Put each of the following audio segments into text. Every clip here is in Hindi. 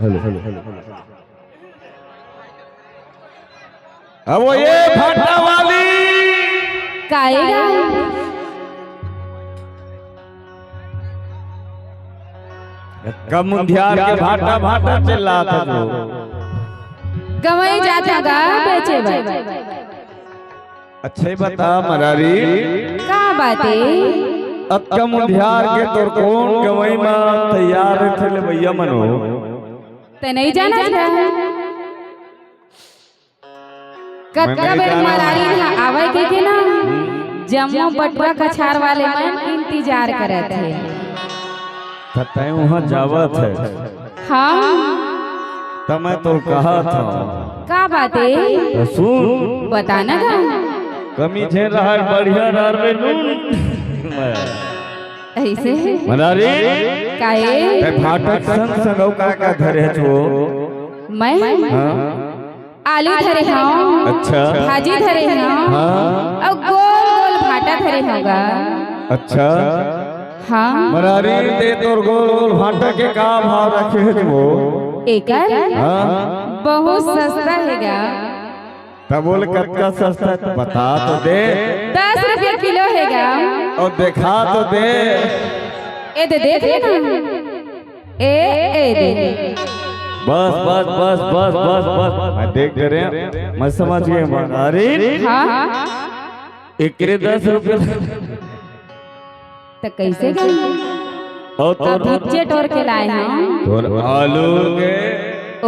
हेलो अब वो ये भाटा वाली काएगा कब मुंधियार के भाटा भाटा चिल्ला था जो गवई जाता गा बेचे भाई अच्छे बता मरारी का बाते अब कब मुंधियार के तोर कौन गवई में तैयार थे ले भैया मनो ते नहीं जाना था कत्का बेर मरारी ना आवे के ना जम्मू बटुआ कछार वाले में इंतजार करे थे तय वहाँ जावत है हाँ तब मैं तो कहा था का बाते तो सुन बताना गा कमी झे रहा बढ़िया डर में नून ऐसे मनारी काए ते फाटक संग संगौ का धरे छो मैं हाँ आलू धरे हूँ अच्छा भाजी धरे हूँ हाँ और गोल गोल भाटा धरे होगा अच्छा हाँ मनारी ते तोर गोल गोल भाटा के का भाव रखे है वो एकर हाँ बहुत सस्ता हैगा तब बोल कत्का सस्ता है? बता तो दे 10 रुपया किलो हैगा और दिखा तो दे ए दे देख लेना ए दे बस बस बस बस बस बस मैं देख रहे मैं समझ गया मनारी हाँ एक 10 रुपये तो कैसे गई और तो भुज्जे टोर के लाए हैं और आलू के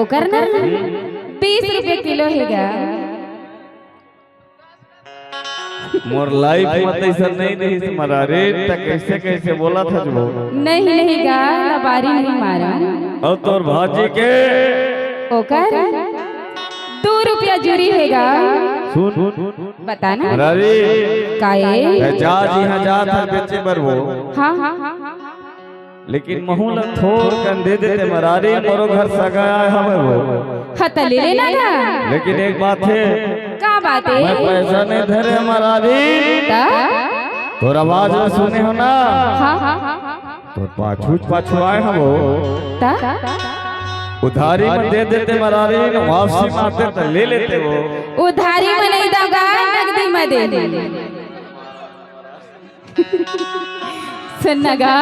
ओकर ना 20 रुपया किलो हैगा मोर लाइफ में ऐसा नहीं से मरा रे तक कैसे कैसे बोला था जो नहीं गा लबारी नहीं मारा और तोर भाजी के ओकर 2 रुपया जूरी हैगा सुन बताना मरा रे काए जा जी हाँ जा था बेचे पर वो हाँ लेकिन महूल थोड़ कंधे देते मरारी मोरो घर सगाया हमें वो हत ले लेना था लेकिन एक बात है का बात मैं है पैसा नहीं धरे मरारी तोर आवाज में सुने हो ना हाँ तो पाछू आए हम वो उधारी में दे देते मरारी वापसी में आते तो ले लेते वो उधारी में नहीं दूंगा नगदी में दे दे सुनगा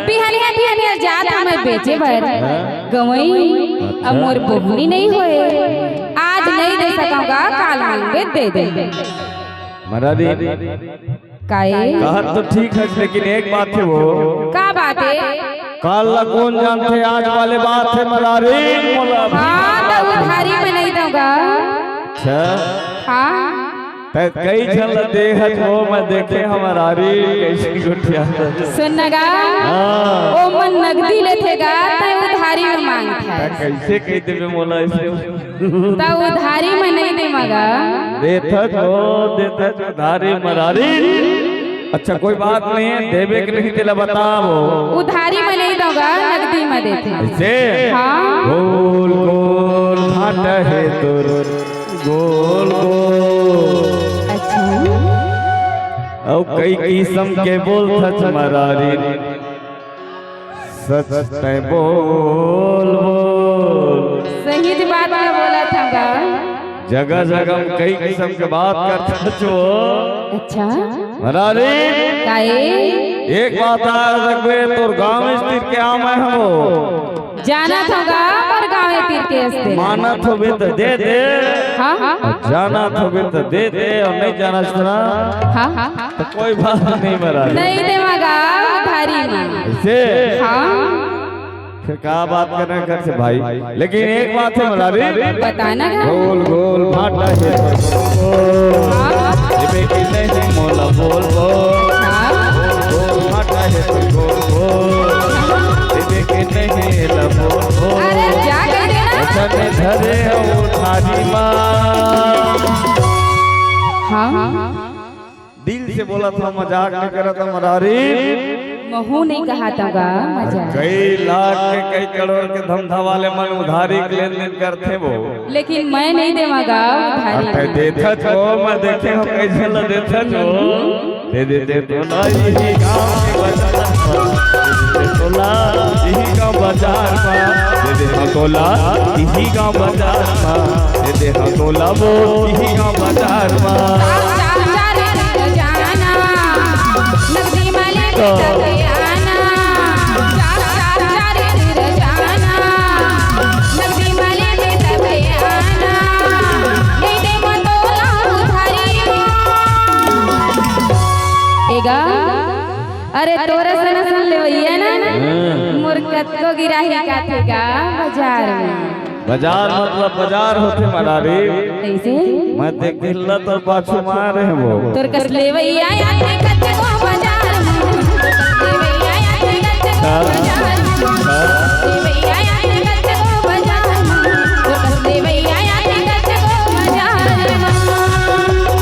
बिहानिया जात हमें बेचे भर गवई अब मोर बोहनी नहीं होए आज नहीं दे सकूंगा काल मांगे दे दे मरारी काए कहा तो ठीक है लेकिन एक बात है वो का बात है काल कौन जानते आज वाले बात है मरारी हाँ तो उधारी में नहीं दूंगा अच्छा हाँ कई छल देखत हो मैं देखे हमारी कैसी गुठिया सुनगा ओ मन नगदी लेथेगा तो उधारी में मांगता है कैसे कहते में मोला ऐसे तो उधारी में नहीं दे मगा देता जो उधारी मरारी अच्छा कोई बात नहीं है देवे के नहीं तेला बताओ उधारी में नहीं दूंगा नगदी में देते ऐसे हाँ गोल गोल भाटा है तोर गोल गोल अच्छा और कई किस्म के बोल सच मरारी सच तय बोल बोल सही बात में बोला था जगह जगह कई किस्म के बात करता जो अच्छा मरारी काए एक बात आ रखबे तोर गांव स्थित के आम है हम जाना था पर गाँव तीर के अस्ते माना तो भी तो दे दे हाँ जाना तो भी तो दे दे और नहीं जाना सुना हाँ तो कोई बात नहीं मरारी नहीं दे मगा उधारी में ऐसे हाँ फिर क्या बात करना घर से भाई लेकिन एक बात है मरारी बताना गोल गोल भाटा है बेटी नहीं मोला बोल बोल गोल भाटा है गोल गोल बेटी नहीं ला बोल बोल अरे जा कर देना चने धरे हो थारी मां हाँ दिल से बोला था मजाक नहीं करा था मरारी महू नहीं कहा था मजा कई लाख के कई करोड़ के धंधा वाले मन उधारी के लेन देन करते वो लेकिन मैं नहीं देवागा उधारी देता जो मैं देखे हो कैसे ला देता जो दे दे तोला यही गाँव के बाजार दे तोला यही गाँव बाजार दे दे तोला यही गाँव बाजार दे दे तोला वो यही गाँव बाजार नगदी माले जाना नगदी माले एगा अरे तोरे से न सुन ले भैया ना मुर्कत को गिराही का थेगा बाजार में बाजार मतलब बाजार होते मरारी कैसे मैं देख दिल्ला तो पाछू मार रहे वो तोर कस ले भैया आते कच्चे को बाजार में ले भैया आते कच्चे को बाजार में ले भैया आते कच्चे को बाजार में तोर कस ले भैया आते कच्चे को बाजार में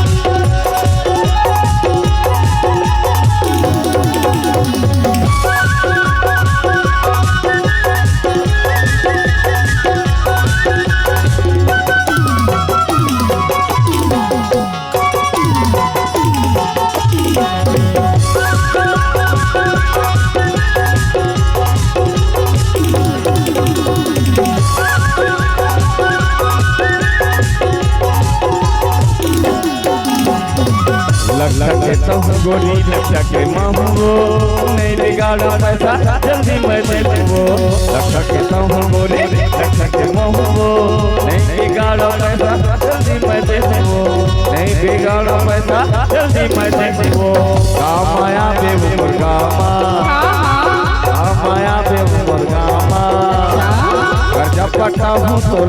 गोरी लक्षा के महंगो नहीं बिगाड़ा पैसा जल्दी मैं दे दूँ लक्षा के गोरी लक्षा के महंगो नहीं बिगाड़ा पैसा जल्दी मैं दे दूँ नहीं बिगाड़ा पैसा जल्दी मैं दे दूँ काम आया बेवफर गामा काम आया बेवफर गामा कर्जा पटा हूँ तो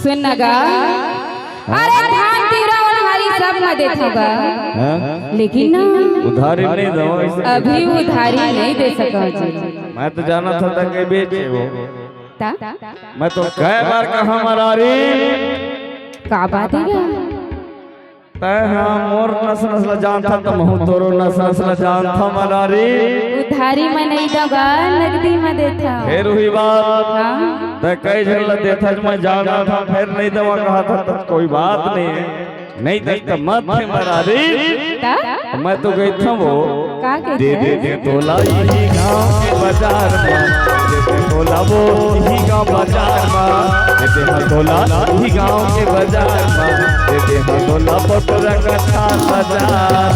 सुनगा अरे धान तिवरा हरी सब में देखेगा लेकिन ना उधारी नहीं दो अभी उधारी नहीं दे सका मैं तो जाना था कि बेचे वो ता मैं तो कई बार कहा मरारी का बात है तय हाँ मोर नस नस्ल जान था तो महू तोरो नस नस्ल जान था मरारी उधारी में नहीं दूंगा नगदी में देता फिर हुई बात तय कई झगड़ा देता मैं जाना था फिर नहीं दवा कहा था तो कोई बात नहीं है नहीं तो मत थे मरारी मैं तो गई था वो दे तोला यही गाँव के बाजार में दे तोला वो यही गाँव बाजार में दे तोला यही गाँव के बाजार में दे तोला पटरा का बाजार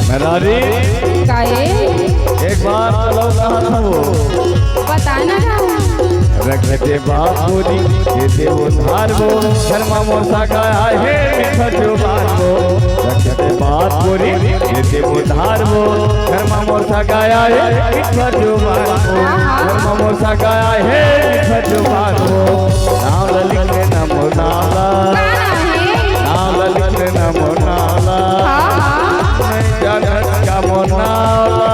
मरारी एक बार चलो कहा था वो बताना रखते बाप बोली देते वो धार वो शर्मा मोरसा का है मीठा जुबान वो रखते बाप बोली देते वो धार वो शर्मा मोरसा का है मीठा जुबान वो शर्मा मोरसा का है मीठा जुबान वो नाम लिख लेना मोनाला नाम लिख लेना मोनाला जगत का मोनाला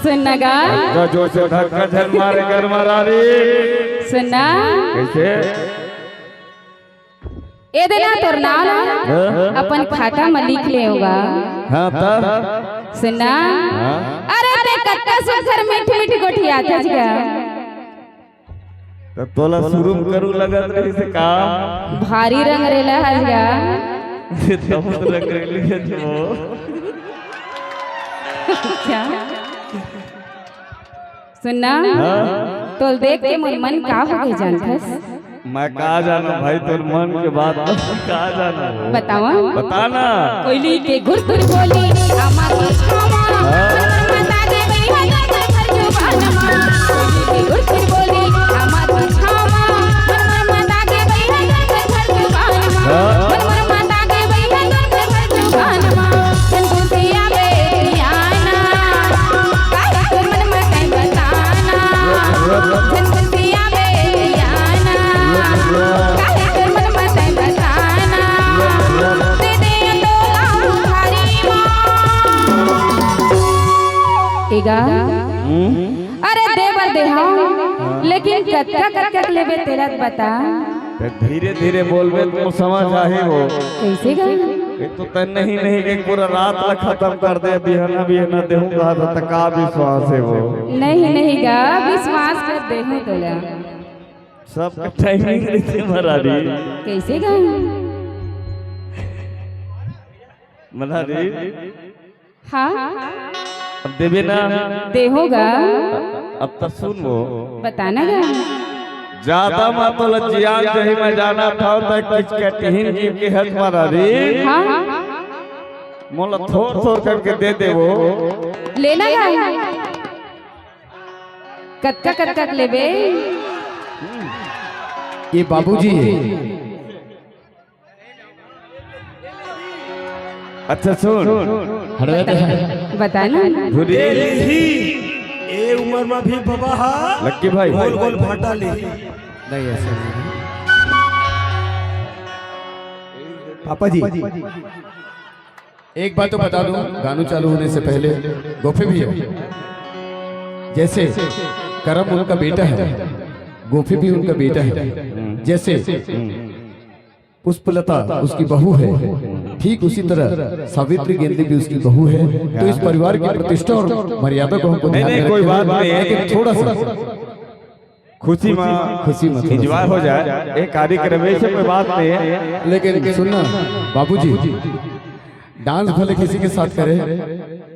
सुनगा जो से धक्का झल मारे कर मरारी सुनना कैसे ए देना तोर नाम अपन खाता में लिख ले होगा हाँ तब सुनना अरे ते कत्ता सुखर मीठी मीठी गोठिया थजगा तो तोला शुरू करू लगत रही से काम भारी रंग रेला हजगा बहुत लग रही है जो क्या सुनना तोल देख के मोर मन का हो गई जानथस मैं कहा जाना भाई तोर मन के बात कहा जाना बतावा बताना कोयली के गुरगुर बोली अमर छामा बता दे भैया घर जो बानमा कोयली के गुरगुर बोली अमर छामा बता दे भैया घर जो बानमा बता दे भैया घर जो बानमा चंदू से आवे रियाना काहे तोर मन में कहीं बताना चंदू से आवे देगा अरे देवर दे हाँ लेकिन कत्का कत्का लेबे तेरा बता धीरे धीरे बोलबे तो समझ आही वो कैसे गा एक तो तन नहीं एक पूरा रात ला खत्म कर दे बिहना बिहना देहूंगा तो का विश्वास है वो नहीं गा विश्वास कर दे हूं तोला सब टाइमिंग रीति मरारी कैसे गा मरारी हाँ अब देवे ना दे होगा अब तक सुन वो बताना गा ज्यादा मत लज्जियान जही मैं जाना था तक किच कटहीन जीव के हक मरारी हाँ मोला थोड़ थोड़ करके दे दे वो लेना गा कत्का कत्का लेबे ये बाबूजी अच्छा सुन बताना धुरी ए उम्र में भी बाबा हा लक्की भाई गोल गोल भाटा ले नहीं ऐसा नहीं पापा जी एक बात तो बता दूं गानों चालू होने से पहले गोफे भी है जैसे करम उनका बेटा है गोफे भी उनका बेटा है जैसे पुष्पलता उसकी बहू है ठीक उसी तरह सावित्री गेंदे भी उसकी बहू है तो इस परिवार की प्रतिष्ठा और मर्यादा को हमको ध्यान में कोई रखना बात नहीं है लेकिन थोड़ा सा खुशी में इंजॉय हो जाए एक कार्यक्रम से कोई बात नहीं है लेकिन सुनना बाबूजी डांस भले किसी के साथ करे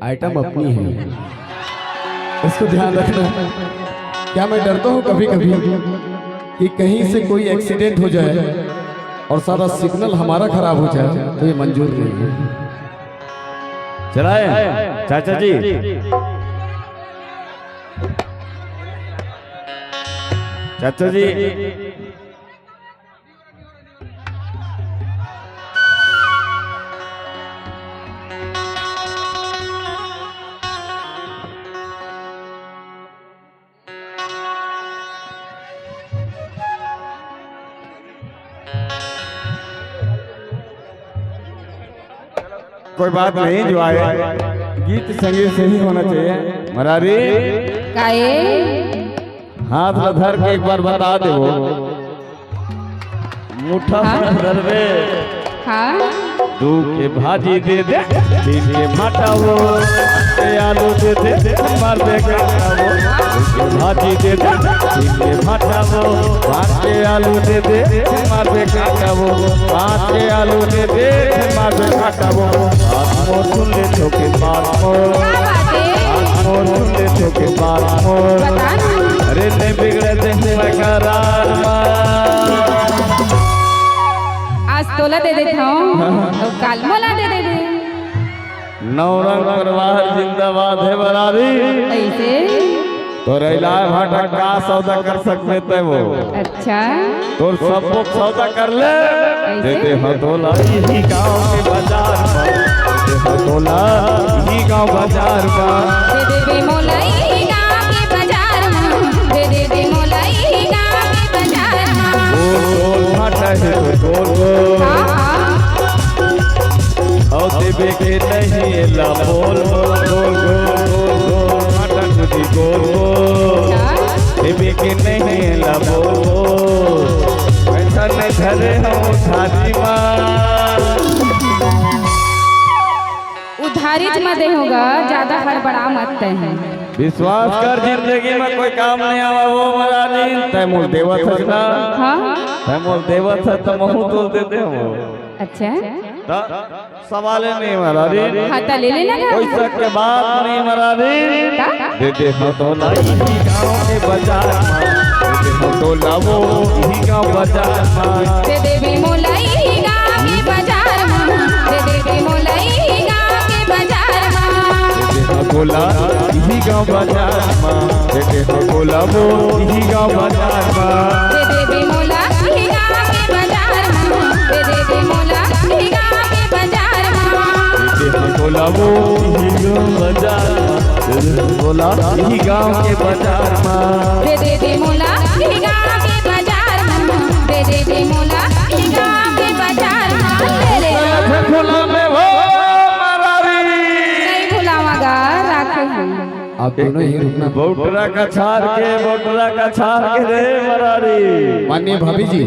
आइटम अपनी है इसको ध्यान रखना क्या मैं डरता हूँ कभी कभी कि कहीं से कोई एक्सीडेंट हो जाए और सारा सिग्नल हमारा खराब हो जाए तो ये मंजूर नहीं है चलाए चाचा जी चाचा जी कोई बात नहीं जो आए गीत संगीत से ही होना चाहिए मरारी काए हाथ में धर के एक बार बता दे वो मुठा धर रे हाँ दू के भाजी दे दे तीन के भाटा वो के आलू दे दे मार दे काटा वो दू के भाजी दे दे तीन के भाटा वो पाँच के आलू दे दे मार दे काटा वो पाँच के आलू दे दे मार दे काटा वो बात मोर सुन ले छोके बात मोर क्या बात है मोर सुन ले छोके बात मोर बताना अरे नहीं बिगड़े दे करार आज तोला दे देता हूँ और काल मोला दे दे नवरंग परिवार जिंदाबाद है बरारी ऐसे तो इलाज भाटा का सौदा कर सकते थे वो अच्छा तो सब लोग सौदा कर ले देते हथोला यही गांव के बाजार में देते हथोला यही गांव बाजार में दे दे मोलाई गाँव के बाजार में दे दे मोलाई गाँव के बाजार में गोल गोल भाटा है तो गोल गोल हाँ हाँ और देवे के नहीं ला बोल बोल गोल गोल गोल गोल भाटा तुझी गोल गोल देवे के नहीं ला बोल ऐसा नहीं धरे हम उधारी उधारित मत होगा ज्यादा हड़बड़ा मत है विश्वास कर जिंदगी में कोई काम नहीं आवा वो मरानी तैमूल देवत है ना हाँ तैमूल देवत है तो महू तोल देते हो अच्छा सवाल नहीं मरानी हाँ तो ले लेना कोई शक के बात नहीं मरानी दे दे हथोला यही गांव के बाजार में दे दे हथोला वो यही गांव बाजार में दे दे मोलाई गाँव के बाजार में दे दे मोलाई गाँव के बाजार में हथोला यही गांव बाजार में दे दे हथोला वो यही गांव बाजार में दे दे मोला गाँव के बाजार में दे दे मोला गाँव के बाजार में दे हथोला वो यही गांव बाजार में बोला यही गांव के बाजार में दे दे मोला गाँव के बाजार में दे दे मोला गाँव के बाजार में ले ले खोला में वो मरारी नहीं भुलावागा राखे हैं आप दोनों ही रुकना। बोटरा का छार के रे मरारी। माननीय भाभी जी